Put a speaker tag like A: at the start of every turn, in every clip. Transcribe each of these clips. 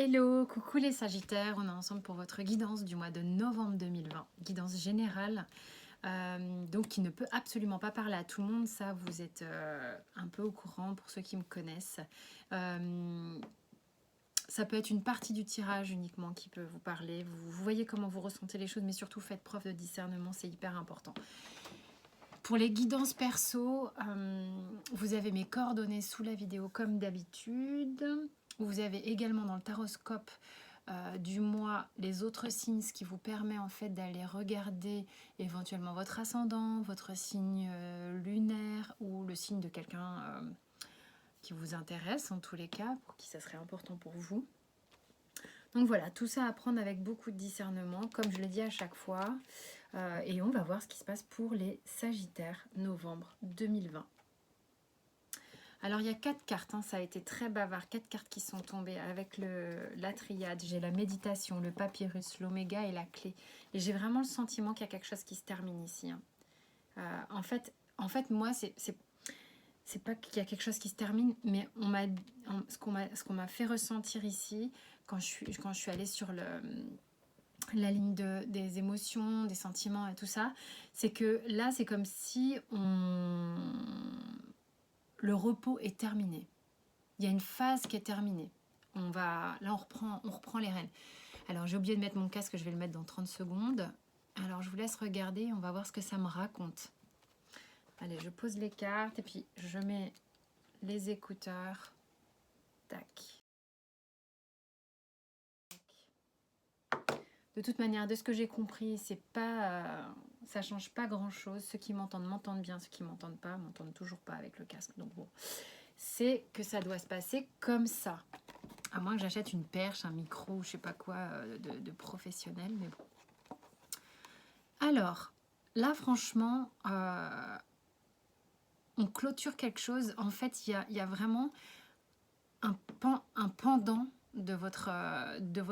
A: Hello, coucou les Sagittaires, on est ensemble pour votre guidance du mois de novembre 2020, guidance générale, donc qui ne peut absolument pas parler à tout le monde, ça vous êtes un peu au courant pour ceux qui me connaissent. Ça peut être une partie du tirage uniquement qui peut vous parler, vous voyez comment vous ressentez les choses, mais surtout faites preuve de discernement, c'est hyper important. Pour les guidances perso, vous avez mes coordonnées sous la vidéo comme d'habitude. Vous avez également dans le taroscope du mois les autres signes, ce qui vous permet en fait d'aller regarder éventuellement votre ascendant, votre signe lunaire ou le signe de quelqu'un qui vous intéresse en tous les cas, pour qui ça serait important pour vous. Donc voilà, tout ça à prendre avec beaucoup de discernement, comme je le dis à chaque fois. Et on va voir ce qui se passe pour les Sagittaires, novembre 2020. Alors il y a 4 cartes, hein, ça a été très bavard, 4 cartes qui sont tombées avec la triade. J'ai la méditation, le papyrus, l'oméga et la clé. Et j'ai vraiment le sentiment qu'il y a quelque chose qui se termine ici. Hein. En fait, moi, c'est pas qu'il y a quelque chose qui se termine, mais ce qu'on m'a fait ressentir ici, quand je suis allée sur la ligne des émotions, des sentiments et tout ça, c'est que là, c'est comme si le repos est terminé. Il y a une phase qui est terminée. Là, on reprend les rênes. Alors, j'ai oublié de mettre mon casque, je vais le mettre dans 30 secondes. Alors, je vous laisse regarder, on va voir ce que ça me raconte. Allez, je pose les cartes et puis je mets les écouteurs. Tac. De toute manière, de ce que j'ai compris, ça change pas grand-chose. Ceux qui m'entendent bien, ceux qui m'entendent pas m'entendent toujours pas avec le casque. Donc bon, c'est que ça doit se passer comme ça. À moins que j'achète une perche, un micro, je sais pas quoi, de professionnel, mais bon. Alors, là, franchement, on clôture quelque chose. En fait, il y a vraiment un pendant de votre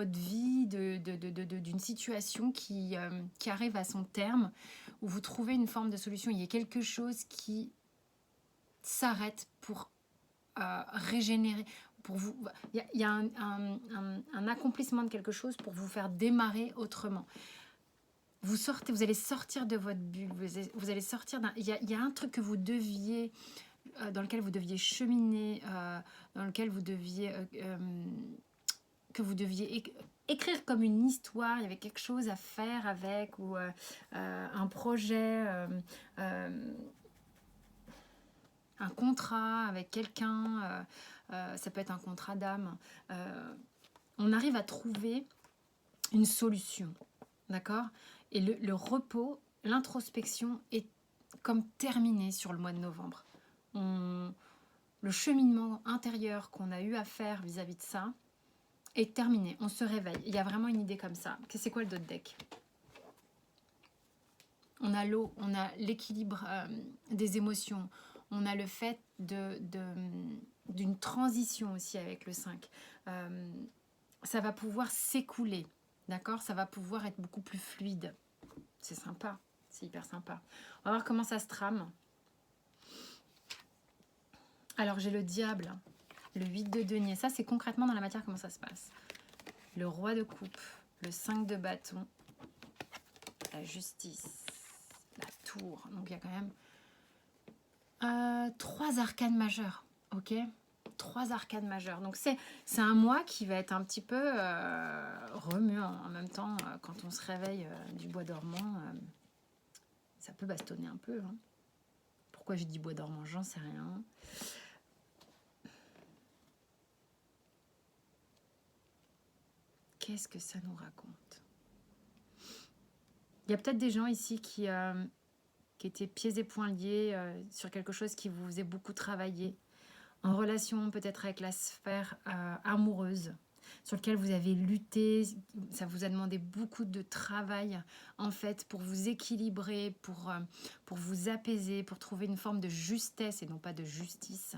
A: vie, d'une situation qui arrive à son terme, où vous trouvez une forme de solution. Il y a quelque chose qui s'arrête pour régénérer. Pour vous, il y a un accomplissement de quelque chose pour vous faire démarrer autrement. Vous allez sortir de votre bulle, vous allez sortir il y a un truc que vous deviez, dans lequel vous deviez cheminer, dans lequel que vous deviez écrire comme une histoire, il y avait quelque chose à faire avec, ou un projet, un contrat avec quelqu'un, ça peut être un contrat d'âme. On arrive à trouver une solution, d'accord? Et le repos, l'introspection est comme terminée sur le mois de novembre. Le cheminement intérieur qu'on a eu à faire vis-à-vis de ça est terminé. On se réveille. Il y a vraiment une idée comme ça. C'est quoi le dos de deck? On a l'eau, on a l'équilibre des émotions, on a le fait d'une transition aussi avec le 5. Ça va pouvoir s'écouler, d'accord? Ça va pouvoir être beaucoup plus fluide. C'est sympa, c'est hyper sympa. On va voir comment ça se trame. Alors j'ai le diable, le 8 de denier. Ça, c'est concrètement dans la matière comment ça se passe. Le roi de coupe, le 5 de bâton, la justice, la tour. Donc il y a quand même 3 arcanes majeures, ok? 3 arcanes majeures. Donc c'est un mois qui va être un petit peu remuant. En même temps, quand on se réveille du bois dormant, ça peut bastonner un peu. Hein. Pourquoi j'ai dit bois dormant? J'en sais rien. Qu'est-ce que ça nous raconte? Il y a peut-être des gens ici qui étaient pieds et poings liés sur quelque chose qui vous faisait beaucoup travailler, en relation peut-être avec la sphère amoureuse, sur lequel vous avez lutté, ça vous a demandé beaucoup de travail en fait pour vous équilibrer, pour vous apaiser, pour trouver une forme de justesse et non pas de justice.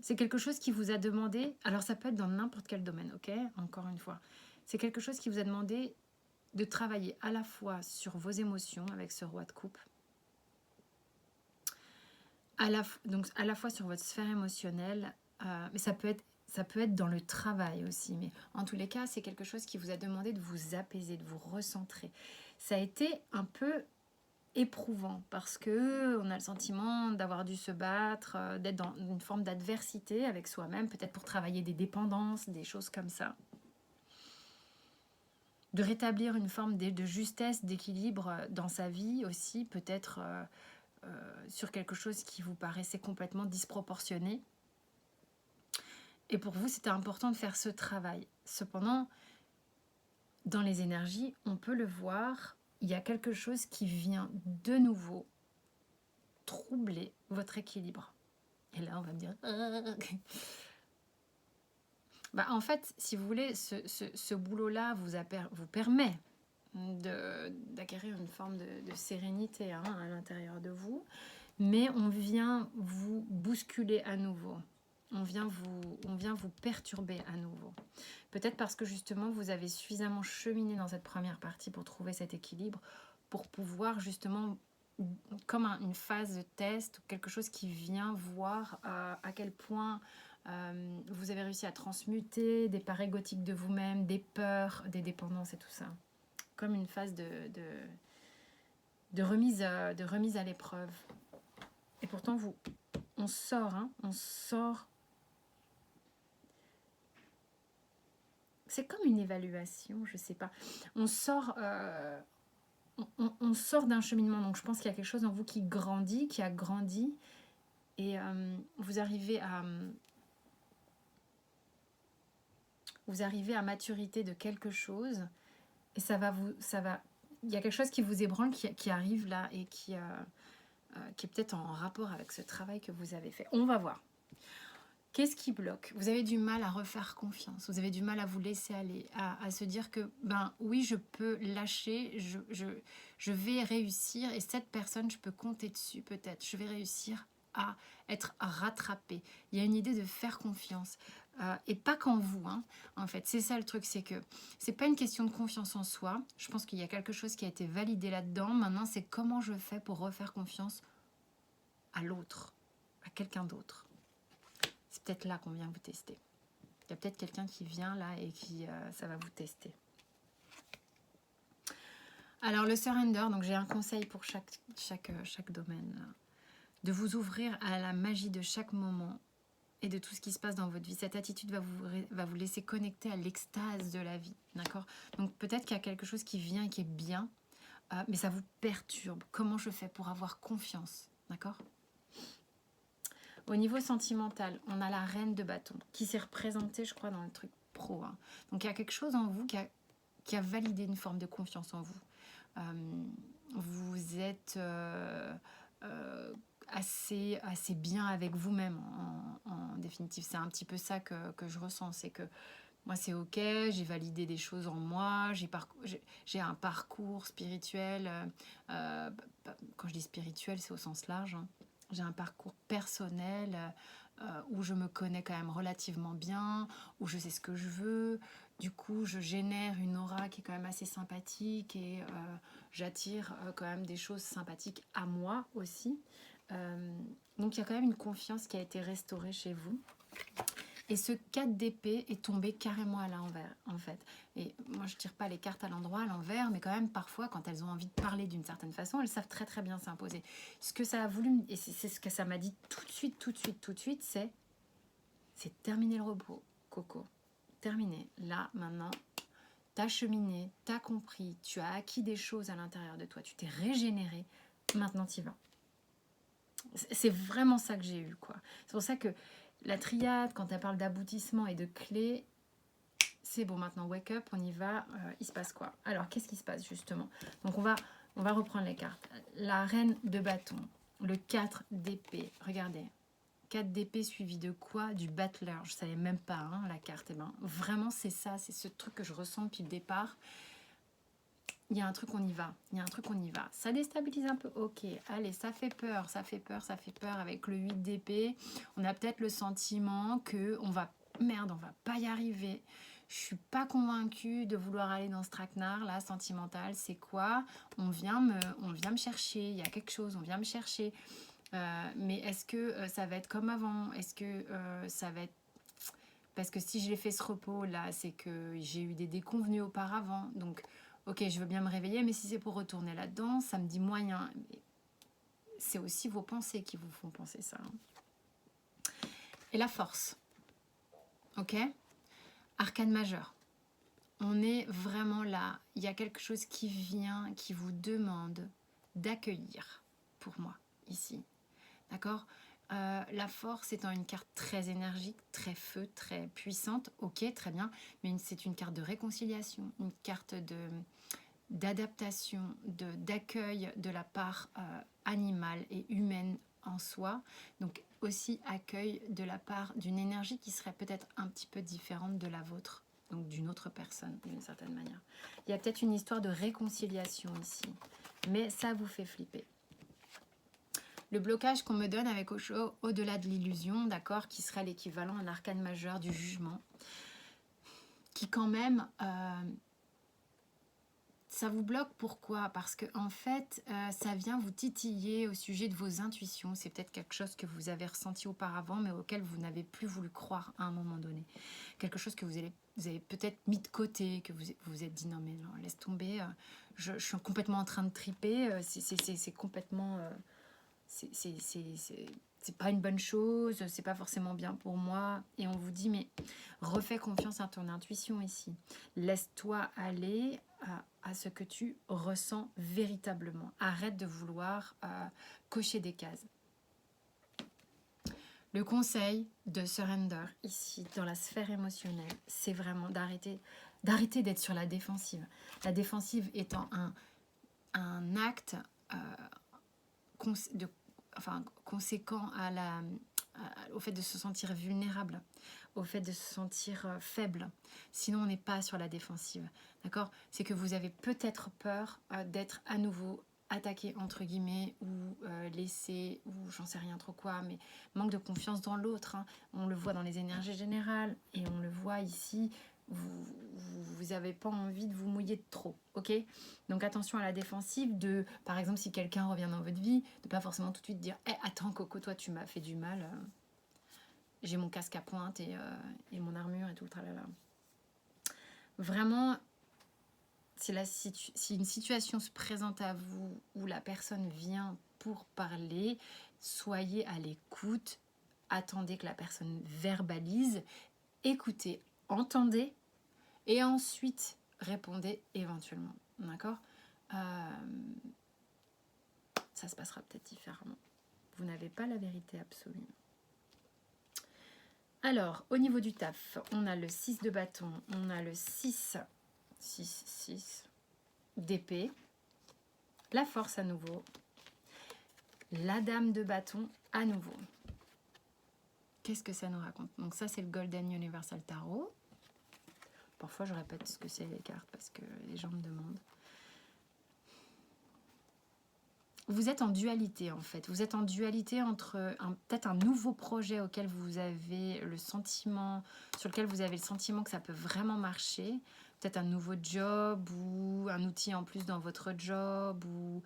A: C'est quelque chose qui vous a demandé, alors ça peut être dans n'importe quel domaine, ok? Encore une fois, c'est quelque chose qui vous a demandé de travailler à la fois sur vos émotions avec ce roi de coupe, donc à la fois sur votre sphère émotionnelle, mais ça peut être ça peut être dans le travail aussi, mais en tous les cas, c'est quelque chose qui vous a demandé de vous apaiser, de vous recentrer. Ça a été un peu éprouvant parce que on a le sentiment d'avoir dû se battre, d'être dans une forme d'adversité avec soi-même, peut-être pour travailler des dépendances, des choses comme ça. De rétablir une forme de justesse, d'équilibre dans sa vie aussi, peut-être sur quelque chose qui vous paraissait complètement disproportionné. Et pour vous, c'était important de faire ce travail. Cependant, dans les énergies, on peut le voir, il y a quelque chose qui vient de nouveau troubler votre équilibre. Et là, on va me dire... Bah, en fait, si vous voulez, ce boulot-là vous permet d'acquérir une forme de sérénité à l'intérieur de vous, mais on vient vous bousculer à nouveau. On vient vous perturber à nouveau. Peut-être parce que justement, vous avez suffisamment cheminé dans cette première partie pour trouver cet équilibre, pour pouvoir justement, comme une phase de test, quelque chose qui vient voir à quel point vous avez réussi à transmuter des parts égotiques de vous-même, des peurs, des dépendances et tout ça. Comme une phase de remise à l'épreuve. Et pourtant, on sort. C'est comme une évaluation, je sais pas. On sort d'un cheminement. Donc je pense qu'il y a quelque chose en vous qui grandit, qui a grandi. Et vous arrivez à maturité de quelque chose. Et il y a quelque chose qui vous ébranle, qui arrive là et qui est peut-être en rapport avec ce travail que vous avez fait. On va voir. Qu'est-ce qui bloque? Vous avez du mal à refaire confiance, vous avez du mal à vous laisser aller, à se dire que, ben oui, je peux lâcher, je vais réussir, et cette personne, je peux compter dessus peut-être, je vais réussir à être rattrapée. Il y a une idée de faire confiance, et pas qu'en vous, en fait. C'est ça le truc, c'est que c'est pas une question de confiance en soi, je pense qu'il y a quelque chose qui a été validé là-dedans, maintenant c'est comment je fais pour refaire confiance à l'autre, à quelqu'un d'autre. C'est peut-être là qu'on vient vous tester. Il y a peut-être quelqu'un qui vient là et qui ça va vous tester. Alors le surrender, donc j'ai un conseil pour chaque domaine. Là. De vous ouvrir à la magie de chaque moment et de tout ce qui se passe dans votre vie. Cette attitude va vous laisser connecter à l'extase de la vie. D'accord? Donc peut-être qu'il y a quelque chose qui vient et qui est bien, mais ça vous perturbe. Comment je fais pour avoir confiance? D'accord? Au niveau sentimental, on a la reine de bâton qui s'est représentée, je crois, dans le truc pro. Donc il y a quelque chose en vous qui a validé une forme de confiance en vous. Vous êtes assez bien avec vous-même en définitive. C'est un petit peu ça que je ressens. C'est que moi, c'est ok, j'ai validé des choses en moi, j'ai un parcours spirituel. Quand je dis spirituel, c'est au sens large. J'ai un parcours personnel où je me connais quand même relativement bien, où je sais ce que je veux. Du coup, je génère une aura qui est quand même assez sympathique et j'attire quand même des choses sympathiques à moi aussi. Donc, il y a quand même une confiance qui a été restaurée chez vous. Et ce 4 d'épée est tombé carrément à l'envers, en fait. Et moi, je tire pas les cartes à l'endroit, à l'envers, mais quand même, parfois, quand elles ont envie de parler d'une certaine façon, elles savent très très bien s'imposer. Ce que ça a voulu, et c'est ce que ça m'a dit tout de suite, c'est terminer le repos, Coco. Terminé. Là, maintenant, t'as cheminé, t'as compris, tu as acquis des choses à l'intérieur de toi, tu t'es régénéré, maintenant t'y vas. C'est vraiment ça que j'ai eu, quoi. C'est pour ça que la triade, quand elle parle d'aboutissement et de clés, c'est bon, maintenant, wake up, on y va, il se passe quoi? Alors, qu'est-ce qui se passe, justement? Donc, on va reprendre les cartes. La reine de bâton, le 4 d'épée, regardez. 4 d'épée suivi de quoi? Du battleur, je ne savais même pas, la carte. Et ben, vraiment, c'est ça, c'est ce truc que je ressens depuis le départ. Il y a un truc, on y va. Ça déstabilise un peu, ok. Allez, ça fait peur avec le 8 d'épée. On a peut-être le sentiment que on va pas y arriver. Je suis pas convaincue de vouloir aller dans ce traquenard là, sentimental. C'est quoi? On vient me chercher. Il y a quelque chose, on vient me chercher. Mais est-ce que ça va être comme avant? Est-ce que ça va être... Parce que si j'ai fait ce repos là, c'est que j'ai eu des déconvenues auparavant. Donc, ok, je veux bien me réveiller, mais si c'est pour retourner là-dedans, ça me dit moyen. C'est aussi vos pensées qui vous font penser ça. Et la force, ok? Arcane majeur. On est vraiment là. Il y a quelque chose qui vient, qui vous demande d'accueillir, pour moi, ici. D'accord? La force étant une carte très énergique, très feu, très puissante, ok, très bien, mais c'est une carte de réconciliation, une carte d'adaptation, d'accueil de la part animale et humaine en soi, donc aussi accueil de la part d'une énergie qui serait peut-être un petit peu différente de la vôtre, donc d'une autre personne d'une certaine manière. Il y a peut-être une histoire de réconciliation ici, mais ça vous fait flipper. Le blocage qu'on me donne avec Osho, au-delà de l'illusion, d'accord, qui serait l'équivalent en arcane majeur du jugement, qui quand même, ça vous bloque. Pourquoi? Parce que en fait, ça vient vous titiller au sujet de vos intuitions. C'est peut-être quelque chose que vous avez ressenti auparavant, mais auquel vous n'avez plus voulu croire à un moment donné. Quelque chose que vous avez peut-être mis de côté, que vous vous êtes dit non mais non, laisse tomber, je suis complètement en train de triper, c'est complètement... c'est pas une bonne chose, c'est pas forcément bien pour moi. Et on vous dit, mais refais confiance à ton intuition ici. Laisse-toi aller à ce que tu ressens véritablement. Arrête de vouloir cocher des cases. Le conseil de surrender ici, dans la sphère émotionnelle, c'est vraiment d'arrêter d'être sur la défensive. La défensive étant un acte conséquent au fait de se sentir vulnérable, au fait de se sentir faible. Sinon, on n'est pas sur la défensive. D'accord? C'est que vous avez peut-être peur d'être à nouveau attaqué, entre guillemets, ou laissé, ou j'en sais rien trop quoi, mais manque de confiance dans l'autre. Hein. On le voit dans les énergies générales, et on le voit ici. Vous n'avez pas envie de vous mouiller de trop, ok? Donc attention à la défensive par exemple, si quelqu'un revient dans votre vie, de pas forcément tout de suite dire attends Coco, toi tu m'as fait du mal, j'ai mon casque à pointe et mon armure et tout le tralala. Vraiment, si une situation se présente à vous où la personne vient pour parler, soyez à l'écoute, attendez que la personne verbalise, écoutez, entendez et ensuite répondez éventuellement. D'accord? Ça se passera peut-être différemment. Vous n'avez pas la vérité absolue. Alors, au niveau du taf, on a le 6 de bâton, on a le 6 d'épée, la force à nouveau, la dame de bâton à nouveau. Qu'est-ce que ça nous raconte? Donc ça, c'est le Golden Universal Tarot. Parfois, je répète ce que c'est les cartes parce que les gens me demandent. Vous êtes en dualité en fait. Vous êtes en dualité entre peut-être un nouveau projet auquel vous avez le sentiment, sur lequel vous avez le sentiment que ça peut vraiment marcher. Peut-être un nouveau job ou un outil en plus dans votre job. Ou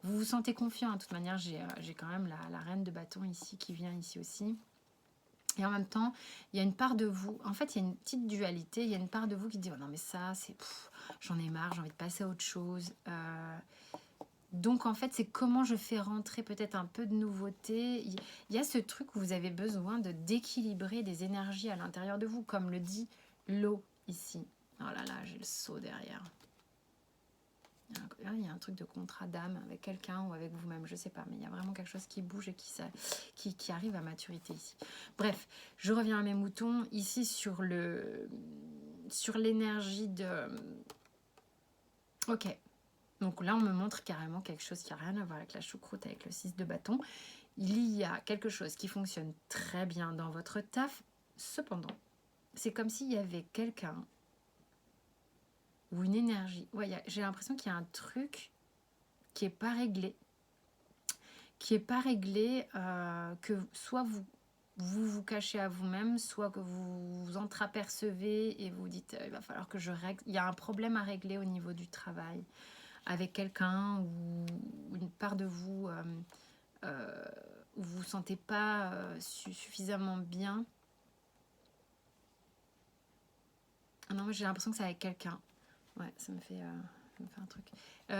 A: vous vous sentez confiant. De toute manière, j'ai quand même la reine de bâton ici qui vient ici aussi. Et en même temps, il y a une part de vous, en fait, il y a une petite dualité. Il y a une part de vous qui dit oh non mais ça, c'est j'en ai marre, j'ai envie de passer à autre chose. Donc en fait, c'est comment je fais rentrer peut-être un peu de nouveauté. Il y a ce truc où vous avez besoin d'équilibrer des énergies à l'intérieur de vous, comme le dit l'eau ici. Oh là là, j'ai le seau derrière. Il y a un truc de contrat d'âme avec quelqu'un ou avec vous-même, je sais pas, mais il y a vraiment quelque chose qui bouge et qui arrive à maturité ici. Bref, je reviens à mes moutons. Ici sur l'énergie de... Ok. Donc là, on me montre carrément quelque chose qui n'a rien à voir avec la choucroute, avec le 6 de bâton. Il y a quelque chose qui fonctionne très bien dans votre taf. Cependant, c'est comme s'il y avait quelqu'un ou une énergie. Ouais, j'ai l'impression qu'il y a un truc qui n'est pas réglé. Que soit vous cachez à vous-même, soit que vous vous entreapercevez et vous dites il va falloir que je règle. Il y a un problème à régler au niveau du travail avec quelqu'un ou une part de vous où vous ne vous sentez pas suffisamment bien Ah non, moi j'ai l'impression que c'est avec quelqu'un. Ouais, ça me fait un truc. Il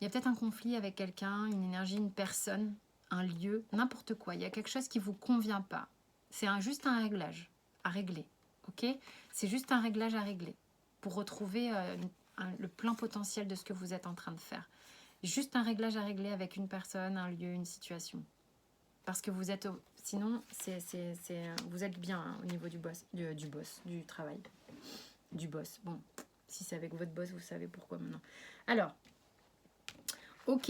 A: y a peut-être un conflit avec quelqu'un, une énergie, une personne, un lieu, n'importe quoi. Il y a quelque chose qui ne vous convient pas. C'est juste un réglage à régler. Ok? C'est juste un réglage à régler pour retrouver le plein potentiel de ce que vous êtes en train de faire. Juste un réglage à régler avec une personne, un lieu, une situation. Parce que vous êtes... Sinon, vous êtes bien hein, au niveau du boss, du travail. Du boss. Bon, si c'est avec votre boss, vous savez pourquoi maintenant. Alors, ok.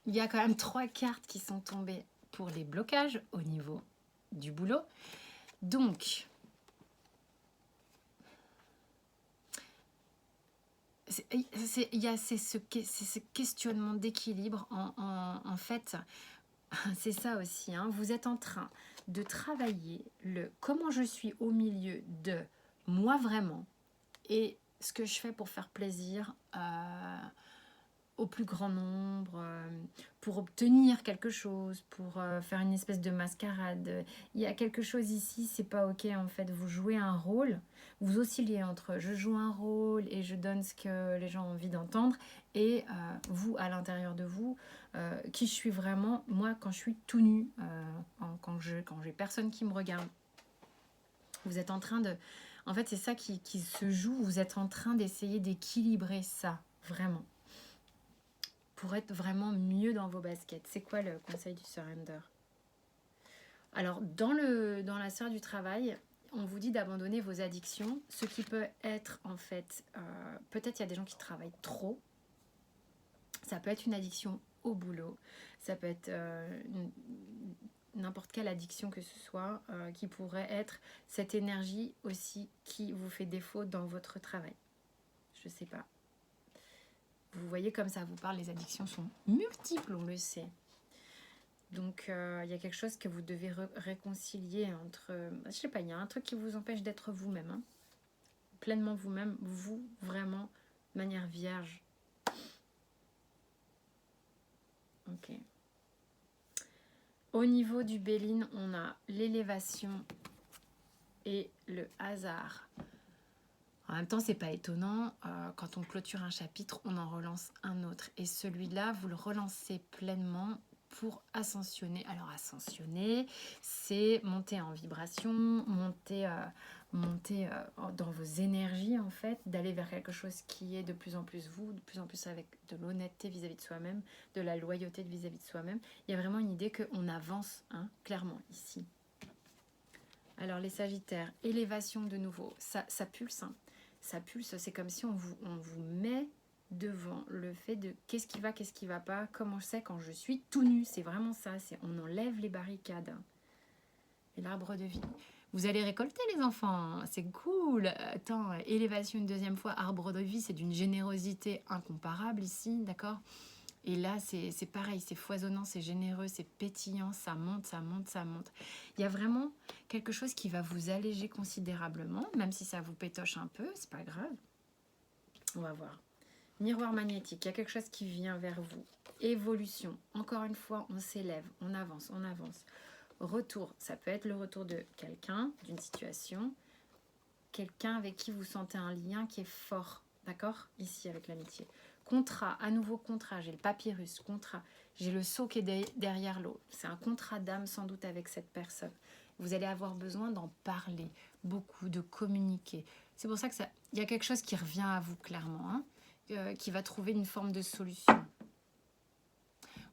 A: Il y a quand même 3 cartes qui sont tombées pour les blocages au niveau du boulot. Donc, il y a ce questionnement d'équilibre. En fait, c'est ça aussi. Hein, vous êtes en train de travailler le comment je suis au milieu de moi vraiment et ce que je fais pour faire plaisir au plus grand nombre, pour obtenir quelque chose, pour faire une espèce de mascarade. Il y a quelque chose ici, c'est pas ok en fait. Vous jouez un rôle, vous oscillez entre je joue un rôle et je donne ce que les gens ont envie d'entendre, et vous, à l'intérieur de vous, qui je suis vraiment, moi, quand je suis tout nu, quand j'ai personne qui me regarde. Vous êtes en train de... En fait, c'est ça qui se joue, vous êtes en train d'essayer d'équilibrer ça, vraiment. Pour être vraiment mieux dans vos baskets. C'est quoi le conseil du surrender? Alors, dans la sphère du travail, on vous dit d'abandonner vos addictions, ce qui peut être en fait, peut-être il y a des gens qui travaillent trop, ça peut être une addiction au boulot, ça peut être n'importe quelle addiction que ce soit, qui pourrait être cette énergie aussi qui vous fait défaut dans votre travail. Je sais pas. Vous voyez comme ça vous parle, les addictions sont multiples, on le sait. Donc, il y a quelque chose que vous devez réconcilier entre... je sais pas, il y a un truc qui vous empêche d'être vous-même. Hein, pleinement vous-même, vous, vraiment, de manière vierge. Ok. Au niveau du Béline, on a l'élévation et le hasard. En même temps, c'est pas étonnant. Quand on clôture un chapitre, on en relance un autre. Et celui-là, vous le relancez pleinement pour ascensionner. Alors, ascensionner, c'est monter en vibration, monter dans vos énergies, en fait, d'aller vers quelque chose qui est de plus en plus vous, de plus en plus avec de l'honnêteté vis-à-vis de soi-même, de la loyauté vis-à-vis de soi-même. Il y a vraiment une idée qu'on avance, hein, clairement, ici. Alors, les Sagittaires, élévation de nouveau, ça pulse, hein. Ça pulse, c'est comme si on vous met devant le fait de qu'est-ce qui va pas, comment je sais quand je suis tout nu, c'est vraiment ça, on enlève les barricades. Et l'arbre de vie. Vous allez récolter les enfants, c'est cool. Attends, élévation une deuxième fois, arbre de vie, c'est d'une générosité incomparable ici, d'accord? Et là, c'est pareil, c'est foisonnant, c'est généreux, c'est pétillant, ça monte, ça monte, ça monte. Il y a vraiment quelque chose qui va vous alléger considérablement, même si ça vous pétoche un peu, c'est pas grave. On va voir. Miroir magnétique, il y a quelque chose qui vient vers vous. Évolution, encore une fois, on s'élève, on avance, on avance. Retour, ça peut être le retour de quelqu'un, d'une situation, quelqu'un avec qui vous sentez un lien qui est fort, d'accord? Ici, avec l'amitié. Contrat, à nouveau contrat, j'ai le papyrus, contrat, j'ai le sceau qui est derrière l'eau. C'est un contrat d'âme sans doute avec cette personne. Vous allez avoir besoin d'en parler, beaucoup, de communiquer. C'est pour ça que il y a quelque chose qui revient à vous clairement, hein, qui va trouver une forme de solution.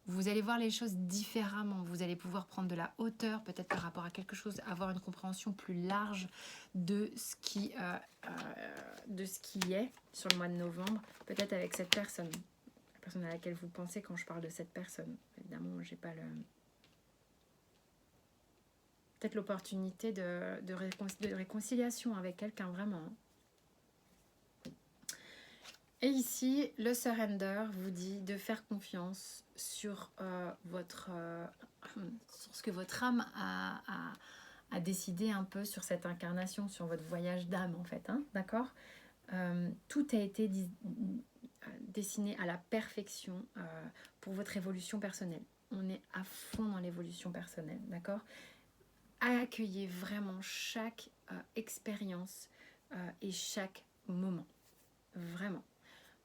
A: Vous allez voir les choses différemment. Vous allez pouvoir prendre de la hauteur, peut-être par rapport à quelque chose, avoir une compréhension plus large de ce qui est sur le mois de novembre, peut-être avec cette personne, la personne à laquelle vous pensez quand je parle de cette personne. Évidemment, j'ai pas le... Peut-être l'opportunité de réconciliation avec quelqu'un, vraiment. Et ici, le surrender vous dit de faire confiance sur, sur ce que votre âme a décidé un peu sur cette incarnation, sur votre voyage d'âme en fait, hein, d'accord? Tout a été dessiné à la perfection pour votre évolution personnelle. On est à fond dans l'évolution personnelle, d'accord? accueillez vraiment chaque expérience et chaque moment. Vraiment.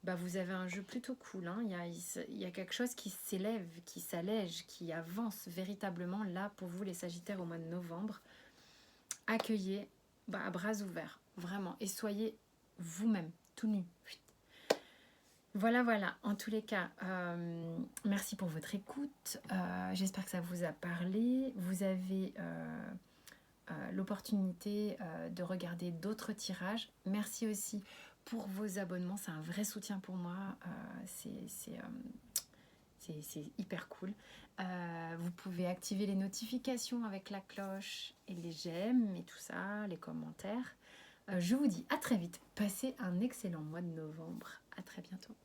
A: Bah, vous avez un jeu plutôt cool, hein. Il y a quelque chose qui s'élève, qui s'allège, qui avance véritablement là pour vous les Sagittaires au mois de novembre. Accueillez à bras ouverts, vraiment, et soyez vous-même, tout nu. Voilà, voilà, en tous les cas, merci pour votre écoute, j'espère que ça vous a parlé. Vous avez l'opportunité de regarder d'autres tirages. Merci aussi pour vos abonnements, c'est un vrai soutien pour moi, c'est hyper cool. Vous pouvez activer les notifications avec la cloche et les j'aime et tout ça, les commentaires. Je vous dis à très vite, passez un excellent mois de novembre, à très bientôt.